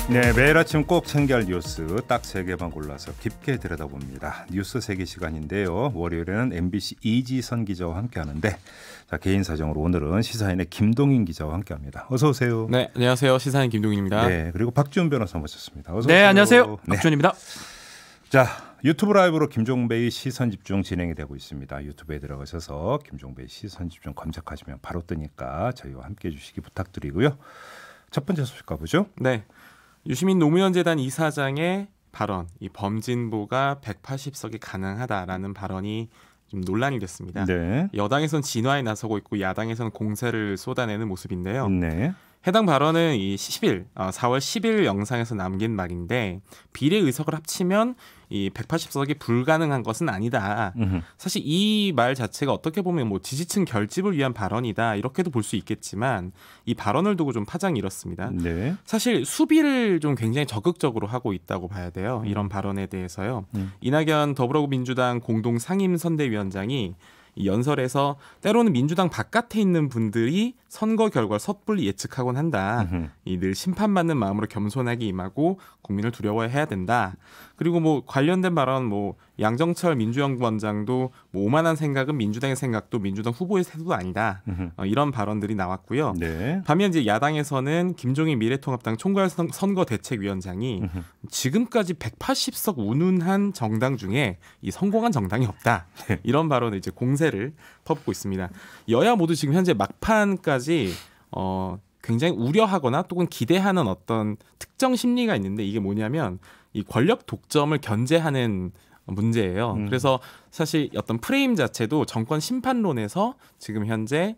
네, 매일 아침 꼭 챙겨야 할 뉴스 딱 3개만 골라서 깊게 들여다봅니다. 뉴스 세계 시간인데요. 월요일에는 MBC 이지선 기자와 함께하는데 자, 개인 사정으로 오늘은 시사인의 김동인 기자와 함께합니다. 어서 오세요. 네, 안녕하세요. 시사인 김동인입니다. 네, 그리고 박지훈 변호사 모셨습니다. 어서 네, 오세요. 안녕하세요. 박지훈입니다. 자, 유튜브 라이브로 김종배의 시선집중 진행이 되고 있습니다. 유튜브에 들어가셔서 김종배의 시선집중 검색하시면 바로 뜨니까 저희와 함께해 주시기 부탁드리고요. 첫 번째 소식 가보죠. 네, 유시민 노무현 재단 이사장의 발언, 이 범진보가 180석이 가능하다라는 발언이 좀 논란이 됐습니다. 네. 여당에선 진화에 나서고 있고 야당에서는 공세를 쏟아내는 모습인데요. 네. 해당 발언은 이 4월 10일 영상에서 남긴 말인데 비례 의석을 합치면 이 180석이 불가능한 것은 아니다. 사실 이 말 자체가 어떻게 보면 뭐 지지층 결집을 위한 발언이다 이렇게도 볼 수 있겠지만 이 발언을 두고 좀 파장이 일었습니다. 네. 사실 수비를 좀 굉장히 적극적으로 하고 있다고 봐야 돼요. 이런 발언에 대해서요. 이낙연 더불어민주당 공동 상임선대위원장이 이 연설에서 때로는 민주당 바깥에 있는 분들이 선거 결과를 섣불리 예측하곤 한다. 이 늘 심판받는 마음으로 겸손하게 임하고 국민을 두려워해야 된다. 그리고 뭐 관련된 발언 뭐 양정철 민주연구원장도 뭐 오만한 생각은 민주당의 생각도 민주당 후보의 태도도 아니다. 이런 발언들이 나왔고요. 네. 반면 이제 야당에서는 김종인 미래통합당 총괄선거대책위원장이 지금까지 180석 운운한 정당 중에 이 성공한 정당이 없다. 이런 발언을 이제 공세를 퍼붓고 있습니다. 여야 모두 지금 현재 막판까지 굉장히 우려하거나 또는 기대하는 어떤 특정 심리가 있는데 이게 뭐냐면 이 권력 독점을 견제하는 문제예요. 그래서 사실 어떤 프레임 자체도 정권 심판론에서 지금 현재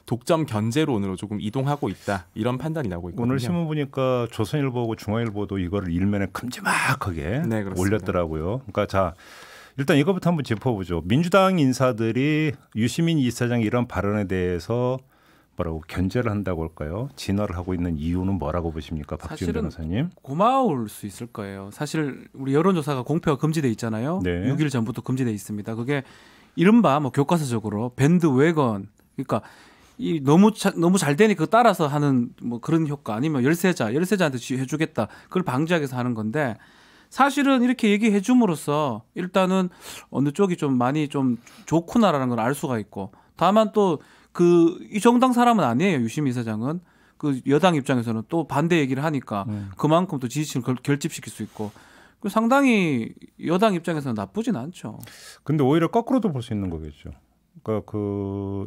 독점 견제론으로 조금 이동하고 있다. 이런 판단이 나오고 있거든요. 오늘 신문 보니까 조선일보하고 중앙일보도 이거를 일면에 큼지막하게 네, 올렸더라고요. 그러니까 자, 일단 이거부터 한번 짚어보죠. 민주당 인사들이 유시민 이사장의 이런 발언에 대해서 뭐라고 견제를 한다고 할까요? 진화를 하고 있는 이유는 뭐라고 보십니까? 박지훈 변호사님. 고마울 수 있을 거예요. 사실 우리 여론조사가 공표가 금지돼 있잖아요. 네. 6일 전부터 금지돼 있습니다. 그게 이른바 뭐 교과서적으로 밴드웨건, 그러니까 이 너무 잘 되니 그 따라서 하는 뭐 그런 효과 아니면 열세자한테 해주겠다 그걸 방지하기 위해서 하는 건데 사실은 이렇게 얘기해 줌으로써 일단은 어느 쪽이 좀 많이 좀 좋구나라는 걸 알 수가 있고 다만 또 이 정당 사람은 아니에요. 유시민 이사장은 그 여당 입장에서는 또 반대 얘기를 하니까 그만큼 또 지지층을 결집시킬 수 있고 상당히 여당 입장에서는 나쁘진 않죠. 근데 오히려 거꾸로도 볼 수 있는 거겠죠. 그러니까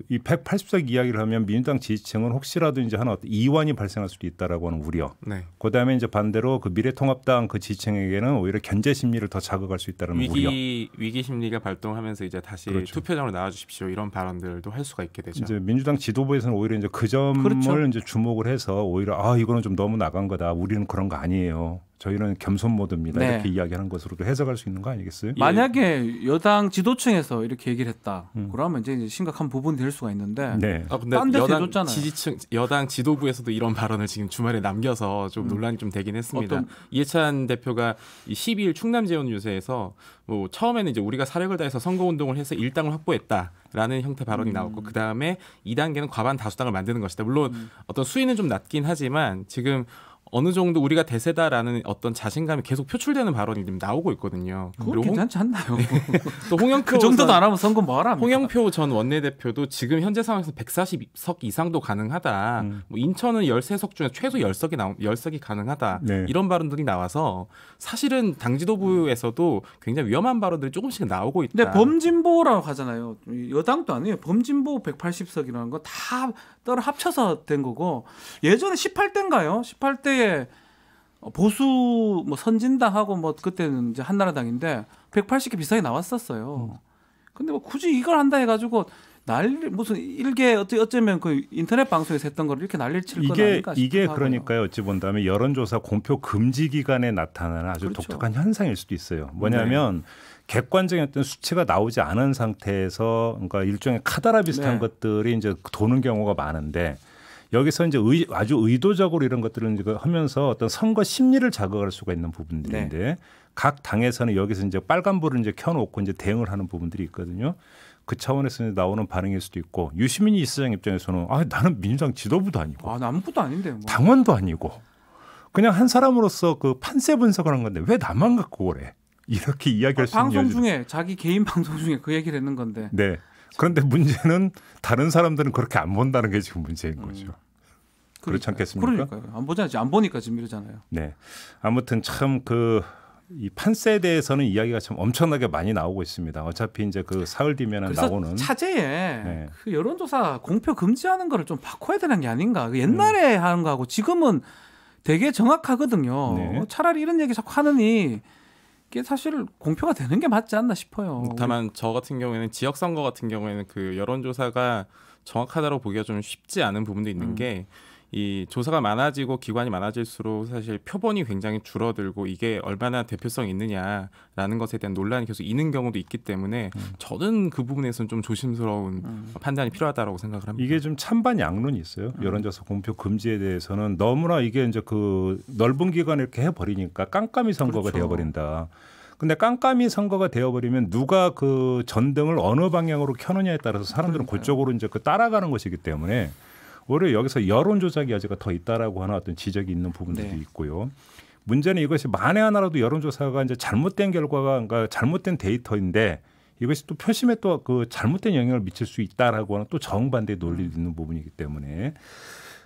이 180석 이야기를 하면 민주당 지지층은 혹시라도 이제 하나 이완이 발생할 수도 있다라고 하는 우려. 네. 그다음에 이제 반대로 그 미래통합당 그 지지층에게는 오히려 견제 심리를 더 자극할 수 있다는 우려. 위기 심리가 발동하면서 이제 다시 그렇죠. 투표장으로 나와 주십시오. 이런 발언들도 할 수가 있게 되죠. 이제 민주당 지도부에서는 오히려 이제 그 점을 그렇죠. 이제 주목을 해서 오히려 이거는 좀 너무 나간 거다. 우리는 그런 거 아니에요. 저희는 겸손 모드입니다. 네. 이렇게 이야기하는 것으로도 해석할 수 있는 거 아니겠어요? 만약에 여당 지도층에서 이렇게 얘기를 했다. 그러면 이제 심각한 부분이 될 수가 있는데 네. 근데 딴 데서 여당 해줬잖아요. 여당 지도부에서도 이런 발언을 지금 주말에 남겨서 좀 논란이 좀 되긴 했습니다. 이해찬 대표가 12일 충남 재원 유세에서 뭐 처음에는 이제 우리가 사력을 다해서 선거 운동을 해서 일당을 확보했다라는 형태 발언이 나왔고 그 다음에 2단계는 과반 다수당을 만드는 것이다. 물론 어떤 수위는 좀 낮긴 하지만 지금 어느 정도 우리가 대세다라는 어떤 자신감이 계속 표출되는 발언이 지금 나오고 있거든요. 그건 괜찮지 않나요? 또 홍영표 그 정도도 안 하면 선거 뭐하라 합니까? 홍영표 전 원내대표도 지금 현재 상황에서 140석 이상도 가능하다. 뭐 인천은 13석 중에 최소 10석이 가능하다. 네. 이런 발언들이 나와서 사실은 당 지도부에서도 굉장히 위험한 발언들이 조금씩 나오고 있다. 근데 범진보라고 하잖아요. 여당도 아니에요. 범진보 180석이라는 거 다 따로 합쳐서 된 거고 예전에 18대인가요? 18대에 보수 뭐 선진당하고 뭐 그때는 이제 한나라당인데 180개 비슷하게 나왔었어요. 근데 뭐 굳이 이걸 한다 해가지고 무슨 일개 어쩌면 그 인터넷 방송에서 했던 걸 이렇게 난리를 칠 건 아닐까 싶어요. 이게 그러니까요. 어찌 본다면 여론조사 공표 금지 기간에 나타나는 아주 그렇죠. 독특한 현상일 수도 있어요. 뭐냐면 객관적인 어떤 수치가 나오지 않은 상태에서 그러니까 일종의 카더라 비슷한 것들이 이제 도는 경우가 많은데 여기서 이제 아주 의도적으로 이런 것들을 이제 하면서 어떤 선거 심리를 자극할 수가 있는 부분들인데 각 당에서는 여기서 이제 빨간불을 이제 켜놓고 이제 대응을 하는 부분들이 있거든요. 그 차원에서 나오는 반응일 수도 있고 유시민 이사장 입장에서는 나는 민주당 지도부도 아니고 아무것도 아닌데 뭐. 당원도 아니고 그냥 한 사람으로서 그 판세 분석을 한 건데 왜 나만 갖고 그래? 이렇게 이야기할 수 있는 방송 중에 자기 개인 방송 중에 그 얘기를 했는 건데. 네. 그런데 문제는 다른 사람들은 그렇게 안 본다는 게 지금 문제인 거죠. 그렇지 않겠습니까? 그러니까요. 안 보잖아요. 안 보니까 지금 이러잖아요. 네. 아무튼 참 이 판세에 대해서는 이야기가 참 엄청나게 많이 나오고 있습니다. 어차피 이제 그 사흘 뒤면 나오는 차제에 네. 그 여론조사 공표 금지하는 거를 좀 바꿔야 되는 게 아닌가. 옛날에 하는 거하고 지금은 되게 정확하거든요. 네. 차라리 이런 얘기 자꾸 하느니 이게 사실 공표가 되는 게 맞지 않나 싶어요. 다만 저 같은 경우에는 지역 선거 같은 경우에는 그 여론조사가 정확하다고 보기가 좀 쉽지 않은 부분도 있는 게 이 조사가 많아지고 기관이 많아질수록 사실 표본이 굉장히 줄어들고 이게 얼마나 대표성이 있느냐라는 것에 대한 논란이 계속 있는 경우도 있기 때문에 저는 그 부분에서는 좀 조심스러운 판단이 필요하다고 생각을 합니다. 이게 좀 찬반 양론이 있어요. 여론조사 공표 금지에 대해서는 너무나 이게 이제 그 넓은 기간에 이렇게 해버리니까 깜깜이 선거가 그렇죠. 되어버린다. 근데 깜깜이 선거가 되어버리면 누가 그 전등을 어느 방향으로 켜느냐에 따라서 사람들은 그쪽으로 이제 그 따라가는 것이기 때문에 오히려 여기서 여론조작 여지가 더 있다라고 하는 어떤 지적이 있는 부분들도 네. 있고요. 문제는 이것이 만에 하나라도 여론조사가 이제 잘못된 결과가 그러니까 잘못된 데이터인데 이것이 또 표심에 또 그 잘못된 영향을 미칠 수 있다라고 하는 또 정반대의 논리도 있는 부분이기 때문에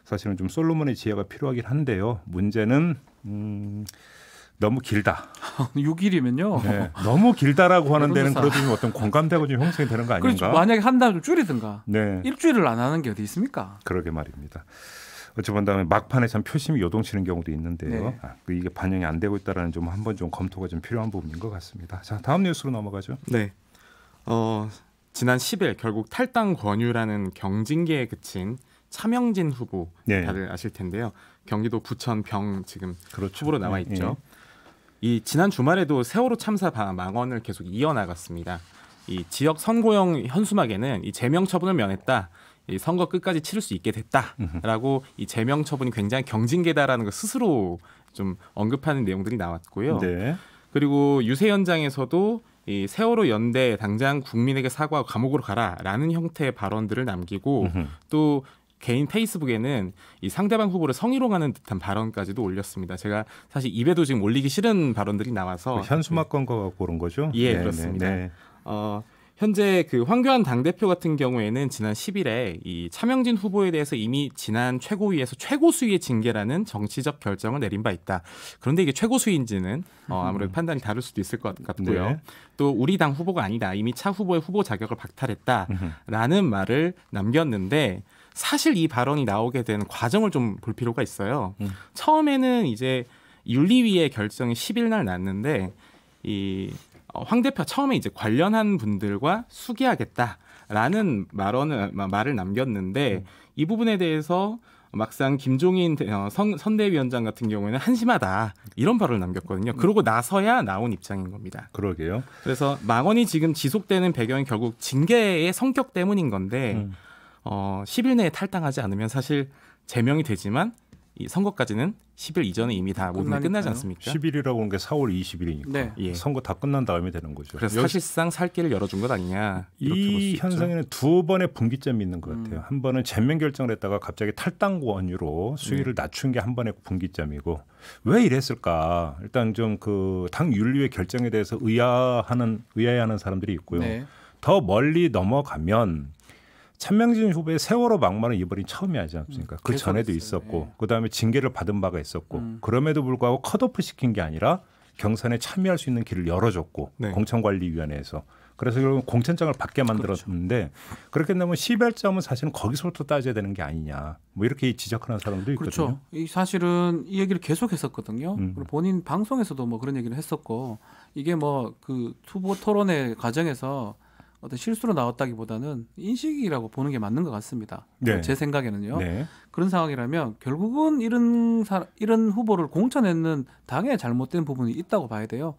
사실은 좀 솔로몬의 지혜가 필요하긴 한데요. 문제는 너무 길다. 6일이면요. 네, 너무 길다라고 하는 데는 여론조사. 그래도 좀 어떤 공감대가 좀 형성이 되는 거 그렇죠. 아닌가? 만약에 한 달 좀 줄이든가. 네, 일주일을 안 하는 게 어디 있습니까? 그러게 말입니다. 어찌 본다면 막판에 참 표심이 요동치는 경우도 있는데요. 네. 이게 반영이 안 되고 있다라는 좀 한번 좀 검토가 좀 필요한 부분인 것 같습니다. 자, 다음 뉴스로 넘어가죠. 네. 지난 10일 결국 탈당 권유라는 경징계에 그친 차명진 후보 네. 다들 아실 텐데요. 경기도 부천 병 지금 그렇죠. 후보로 나와 네, 있죠. 이 지난 주말에도 세월호 참사 망언을 계속 이어나갔습니다. 이 지역 선고형 현수막에는 이 제명 처분을 면했다. 이 선거 끝까지 치를 수 있게 됐다라고 이 제명 처분이 굉장히 경징계다라는 걸 스스로 좀 언급하는 내용들이 나왔고요. 네. 그리고 유세 현장에서도 이 세월호 연대 당장 국민에게 사과하고 감옥으로 가라라는 형태의 발언들을 남기고 또 개인 페이스북에는 이 상대방 후보를 성희롱하는 듯한 발언까지도 올렸습니다. 제가 사실 입에도 지금 올리기 싫은 발언들이 나와서 현수막 건거 갖고 그런 거죠? 예, 네, 그렇습니다. 네, 현재 그 황교안 당대표 같은 경우에는 지난 10일에 이 차명진 후보에 대해서 이미 지난 최고위에서 최고수위의 징계라는 정치적 결정을 내린 바 있다. 그런데 이게 최고수위인지는 아무래도 판단이 다를 수도 있을 것 같고요. 네. 또 우리 당 후보가 아니다. 이미 차 후보의 후보 자격을 박탈했다라는 말을 남겼는데 사실 이 발언이 나오게 된 과정을 좀 볼 필요가 있어요. 처음에는 이제 윤리위의 결정이 10일 날 났는데 황 대표 처음에 이제 관련한 분들과 수기하겠다라는 말을 남겼는데 이 부분에 대해서 막상 김종인 선대위원장 같은 경우에는 한심하다 이런 발언을 남겼거든요. 그러고 나서야 나온 입장인 겁니다. 그러게요. 그래서 망언이 지금 지속되는 배경이 결국 징계의 성격 때문인 건데 10일 내에 탈당하지 않으면 사실 제명이 되지만 이 선거까지는 10일 이전에 이미 다 모든 게 끝나지 않습니까? 10일이라고 하는 게 4월 20일이니까 네. 예. 선거 다 끝난 다음에 되는 거죠. 그래서 사실상 살 길을 열어준 것 아니냐 이렇게 볼 수 이 있죠. 현상에는 두 번의 분기점이 있는 것 같아요. 한 번은全面 결정을 했다가 갑자기 탈당 권유로 수위를 낮춘 게 한 번의 분기점이고 왜 이랬을까? 일단 좀 그 당 윤리의 결정에 대해서 의아해하는 사람들이 있고요. 네. 더 멀리 넘어가면 차명진 후보의 세월호 막말은 이번이 처음이 아니지 않습니까? 그 전에도 있어요. 있었고 네. 그다음에 징계를 받은 바가 있었고 그럼에도 불구하고 컷오프 시킨 게 아니라 경선에 참여할 수 있는 길을 열어줬고 네. 공천관리위원회에서 그래서 결국 공천장을 받게 만들었는데 그렇게 되면 시발점은 사실은 거기서부터 따져야 되는 게 아니냐 뭐 이렇게 지적하는 사람도 있거든요. 그렇죠. 이 사실은 이 얘기를 계속 했었거든요. 그리고 본인 방송에서도 뭐 그런 얘기를 했었고 이게 뭐 그 후보 토론회 과정에서 어떤 실수로 나왔다기보다는 인식이라고 보는 게 맞는 것 같습니다. 네. 제 생각에는요. 네. 그런 상황이라면 결국은 이런 후보를 공천했는 당의 잘못된 부분이 있다고 봐야 돼요.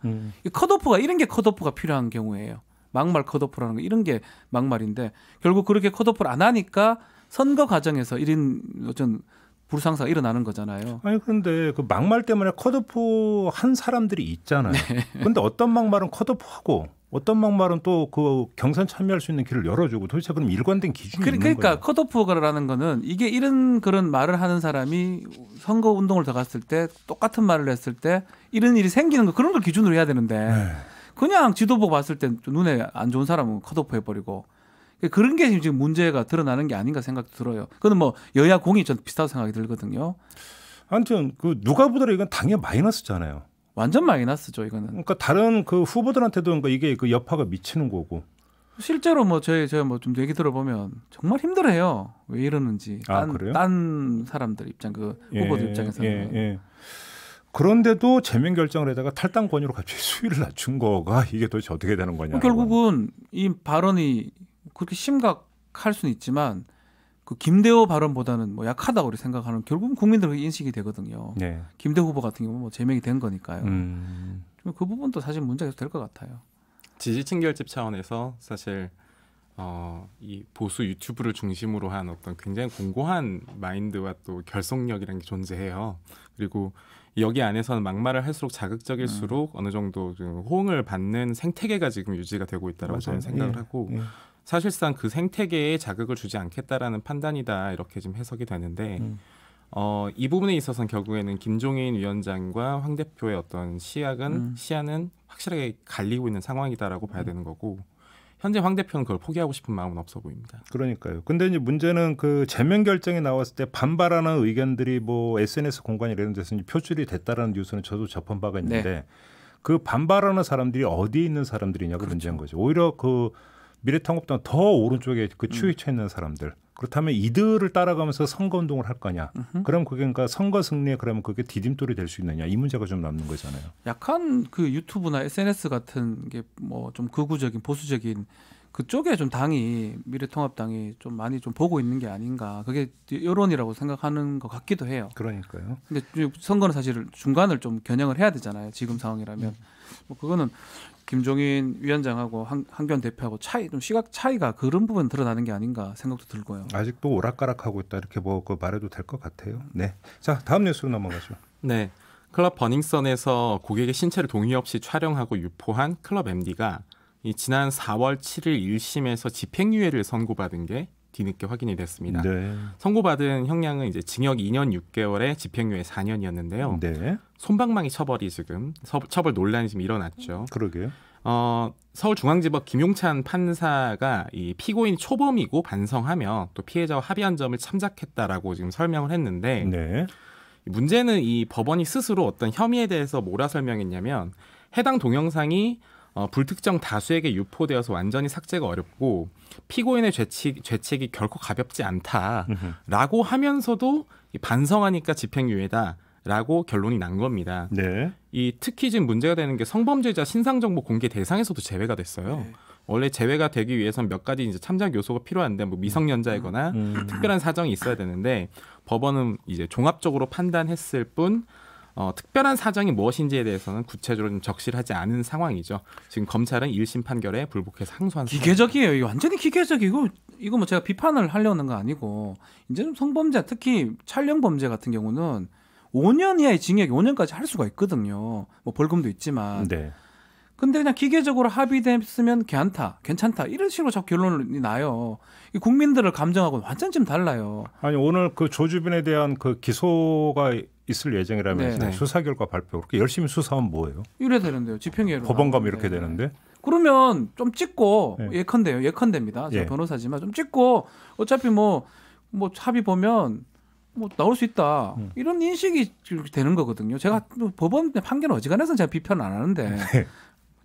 이 컷오프가 이런 게 컷오프가 필요한 경우예요. 막말 컷오프라는 거 이런 게 막말인데 결국 그렇게 컷오프를 안 하니까 선거 과정에서 이런 어떤 불상사가 일어나는 거잖아요. 아니 그런데 그 막말 때문에 컷오프 한 사람들이 있잖아요. 그런데 어떤 막말은 컷오프하고 어떤 막말은 또 그 경선 참여할 수 있는 길을 열어주고 도대체 그럼 일관된 기준이 있는 거예요. 그러니까 컷오프라는 거는 이게 이런 그런 말을 하는 사람이 선거 운동을 들어갔을 때 똑같은 말을 했을 때 이런 일이 생기는 거 그런 걸 기준으로 해야 되는데 네. 그냥 지도부 봤을 때 눈에 안 좋은 사람은 컷오프 해버리고 그런 게 지금 문제가 드러나는 게 아닌가 생각도 들어요. 그건 뭐 여야 공이 전 비슷하다고 생각이 들거든요. 아무튼 그 누가 보더라도 이건 당연히 마이너스잖아요. 완전 마이너스죠 이거는. 그러니까 다른 그 후보들한테도 그러니까 이게 그 여파가 미치는 거고. 실제로 뭐 제가 뭐 좀 얘기 들어보면 정말 힘들어해요. 왜 이러는지. 그래요? 딴 사람들 입장 그 후보들 입장에서는. 예. 그런데도 제명 결정을 해다가 탈당 권유로 갑자기 수위를 낮춘 거가 이게 도대체 어떻게 되는 거냐. 결국은 이 발언이 그렇게 심각할 수는 있지만 그 김대호 발언보다는 뭐 약하다고 우리 생각하는 결국은 국민들 인식이 되거든요. 네. 김대호 후보 같은 경우는 뭐 제명이 된 거니까요. 좀 그 부분도 사실 문제가 될 것 같아요. 지지층 결집 차원에서 사실 이 보수 유튜브를 중심으로 한 어떤 굉장히 공고한 마인드와 또 결속력이라는 게 존재해요. 그리고 여기 안에서는 막말을 할수록 자극적일수록 어느 정도 좀 호응을 받는 생태계가 지금 유지가 되고 있다고 저는 생각을 하고 사실상 그 생태계에 자극을 주지 않겠다라는 판단이다 이렇게 좀 해석이 되는데 이 부분에 있어서는 결국에는 김종인 위원장과 황 대표의 어떤 시야는 확실하게 갈리고 있는 상황이다라고 봐야 되는 거고 현재 황 대표는 그걸 포기하고 싶은 마음은 없어 보입니다. 그러니까요. 근데 이제 문제는 그 제명 결정이 나왔을 때 반발하는 의견들이 뭐 SNS 공간 이런 데서 이제 표출이 됐다라는 뉴스는 저도 접한 바가 있는데 네. 그 반발하는 사람들이 어디에 있는 사람들이냐가 그렇죠. 문제인 거죠. 오히려 그 미래통합당 더 오른쪽에 그 추위쳐 있는 사람들. 그렇다면 이들을 따라가면서 선거운동을 할 거냐. 그럼 그게 그러니까 선거 승리에 그러면 그게 디딤돌이 될 수 있느냐. 이 문제가 좀 남는 거잖아요. 약한 그 유튜브나 SNS 같은 게 뭐 좀 극우적인 보수적인 그쪽에 좀 당이 미래통합당이 좀 많이 좀 보고 있는 게 아닌가. 그게 여론이라고 생각하는 것 같기도 해요. 그러니까요. 근데 선거는 사실 중간을 좀 겨냥을 해야 되잖아요. 지금 상황이라면. 뭐 그거는 김종인 위원장하고 한교안 대표하고 좀 시각 차이가 그런 부분 드러나는 게 아닌가 생각도 들고요. 아직도 오락가락하고 있다 이렇게 뭐 그 말해도 될 것 같아요. 네. 자 다음 뉴스로 넘어가죠. 네. 클럽 버닝썬에서 고객의 신체를 동의 없이 촬영하고 유포한 클럽 MD가 지난 4월 7일 1심에서 집행유예를 선고받은 게 뒤늦게 확인이 됐습니다. 네. 선고받은 형량은 이제 징역 2년 6개월에 집행유예 4년이었는데요. 네. 솜방망이 처벌이 지금 처벌 논란이 지금 일어났죠. 그러게요. 서울중앙지법 김용찬 판사가 이 피고인이 초범이고 반성하며 또 피해자와 합의한 점을 참작했다라고 지금 설명을 했는데 네. 문제는 이 법원이 스스로 어떤 혐의에 대해서 뭐라 설명했냐면 해당 동영상이 불특정 다수에게 유포되어서 완전히 삭제가 어렵고 피고인의 죄책이 결코 가볍지 않다라고 하면서도 반성하니까 집행유예다라고 결론이 난 겁니다. 네. 특히 지금 문제가 되는 게 성범죄자 신상정보 공개 대상에서도 제외가 됐어요. 네. 원래 제외가 되기 위해서는 몇 가지 이제 참작 요소가 필요한데 뭐 미성년자이거나 특별한 사정이 있어야 되는데 법원은 이제 종합적으로 판단했을 뿐 특별한 사정이 무엇인지에 대해서는 구체적으로 좀 적실하지 않은 상황이죠. 지금 검찰은 1심 판결에 불복해서 항소한 기계적이에요. 이거 완전히 기계적이고 이거 뭐 제가 비판을 하려는 거 아니고 이제 좀 성범죄 특히 촬영 범죄 같은 경우는 5년 이하의 징역이 5년까지 할 수가 있거든요. 뭐 벌금도 있지만. 네. 근데 그냥 기계적으로 합의됐으면 괜찮다 이런 식으로 자꾸 결론이 나요. 이 국민들을 감정하고는 완전 좀 달라요. 아니 오늘 그 조주빈에 대한 그 기소가 있을 예정이라면서 네. 수사 결과 발표. 그렇게 열심히 수사하면 뭐예요? 이래 되는데요. 집행유예로. 법원 가면 이렇게 되는데. 그러면 좀 찍고 네. 예컨대입니다. 제가 예. 변호사지만 좀 찍고 어차피 뭐 합의 보면 뭐 나올 수 있다 이런 인식이 되는 거거든요. 제가 법원 판결 어지간해서 제가 비판을 안 하는데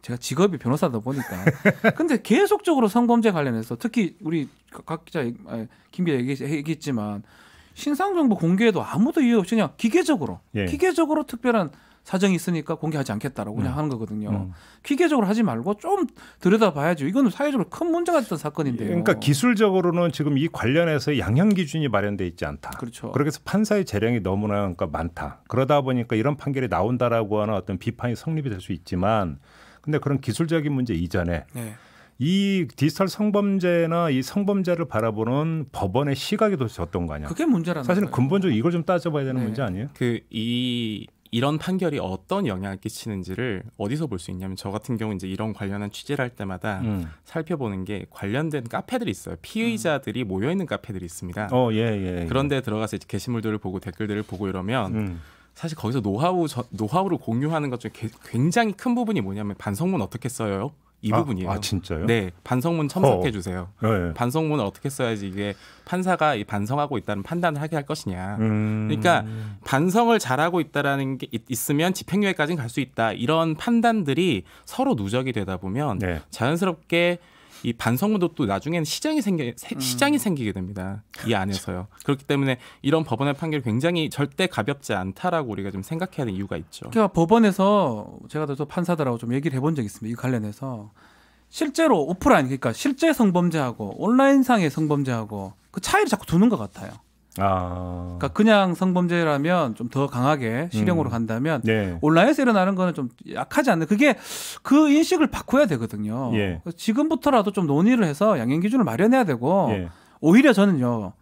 제가 직업이 변호사다 보니까 근데 계속적으로 성범죄 관련해서 특히 우리 각 기자 김 기자 얘기했지만 신상정보 공개에도 아무도 이유 없이 그냥 기계적으로 특별한 사정이 있으니까 공개하지 않겠다라고 그냥 하는 거거든요. 기계적으로 하지 말고 좀 들여다봐야죠. 이거는 사회적으로 큰 문제가 됐던 사건인데요. 그러니까 기술적으로는 지금 이 관련해서 양형 기준이 마련돼 있지 않다. 그렇죠. 그래서 판사의 재량이 너무나 그러니까 많다. 그러다 보니까 이런 판결이 나온다라고 하는 어떤 비판이 성립이 될 수 있지만, 근데 그런 기술적인 문제 이전에 이 디지털 성범죄나 이 성범죄를 바라보는 법원의 시각이 도대체 어떤 거냐. 그게 문제라는 사실은 거예요. 근본적으로 이걸 좀 따져봐야 되는 문제 아니에요? 이 이런 판결이 어떤 영향을 끼치는지를 어디서 볼 수 있냐면 저 같은 경우 이제 이런 관련한 취재를 할 때마다 살펴보는 게 관련된 카페들이 있어요. 피의자들이 모여 있는 카페들이 있습니다. 예. 그런데 들어가서 이제 게시물들을 보고 댓글들을 보고 이러면 사실 거기서 노하우를 공유하는 것 중에 굉장히 큰 부분이 뭐냐면 반성문 어떻게 써요? 이 부분이에요. 아 진짜요? 네, 반성문 첨삭해 주세요. 네. 반성문을 어떻게 써야지 이게 판사가 반성하고 있다는 판단을 하게 할 것이냐. 그러니까 반성을 잘하고 있다라는 게 있으면 집행유예까지는 갈 수 있다. 이런 판단들이 서로 누적이 되다 보면 네. 자연스럽게 이 반성문도 또 나중에는 시장이 생기게 됩니다. 이 안에서요. 그렇기 때문에 이런 법원의 판결이 굉장히 절대 가볍지 않다라고 우리가 좀 생각해야 되는 이유가 있죠. 그러니까 법원에서 제가 또 판사들하고 좀 얘기를 해본 적이 있습니다. 이 관련해서 실제로 오프라인 그러니까 실제 성범죄하고 온라인상의 성범죄하고 그 차이를 자꾸 두는 것 같아요. 그러니까 그냥 성범죄라면 좀 더 강하게 실형으로 간다면 네. 온라인에서 일어나는 거는 좀 약하지 않는 그게 그 인식을 바꿔야 되거든요. 예. 지금부터라도 좀 논의를 해서 양형 기준을 마련해야 되고 예. 오히려 저는요.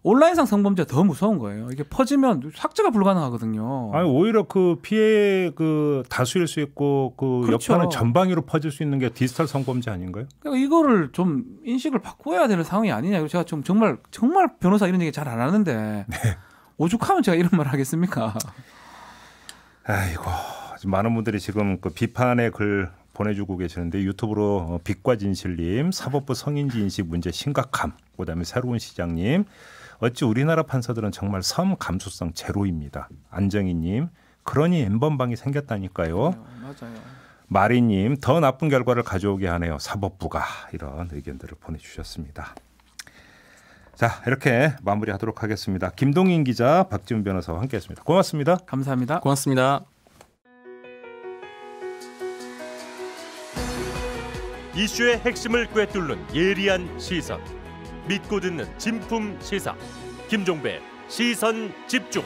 온라인상 성범죄가 더 무서운 거예요. 이게 퍼지면 삭제가 불가능하거든요. 아니 오히려 그 피해 그 다수일 수 있고 그 그렇죠. 여파는 전방위로 퍼질 수 있는 게 디지털 성범죄 아닌가요? 그러니까 이거를 좀 인식을 바꿔야 되는 상황이 아니냐. 제가 좀 정말 변호사 이런 얘기 잘 안 하는데 오죽하면 제가 이런 말 하겠습니까? 아이고 많은 분들이 지금 그 비판의 글 보내주고 계시는데 유튜브로 빛과 진실님, 사법부 성인지 인식 문제 심각함, 그다음에 새로운 시장님, 어찌 우리나라 판사들은 정말 섬 감수성 제로입니다. 안정희님, 그러니 N번방이 생겼다니까요. 맞아요. 마리님, 더 나쁜 결과를 가져오게 하네요. 사법부가 이런 의견들을 보내주셨습니다. 자 이렇게 마무리하도록 하겠습니다. 김동인 기자, 박지훈 변호사와 함께했습니다. 고맙습니다. 감사합니다. 고맙습니다. 이슈의 핵심을 꿰뚫는 예리한 시선, 믿고 듣는 진품 시사 김종배 시선 집중.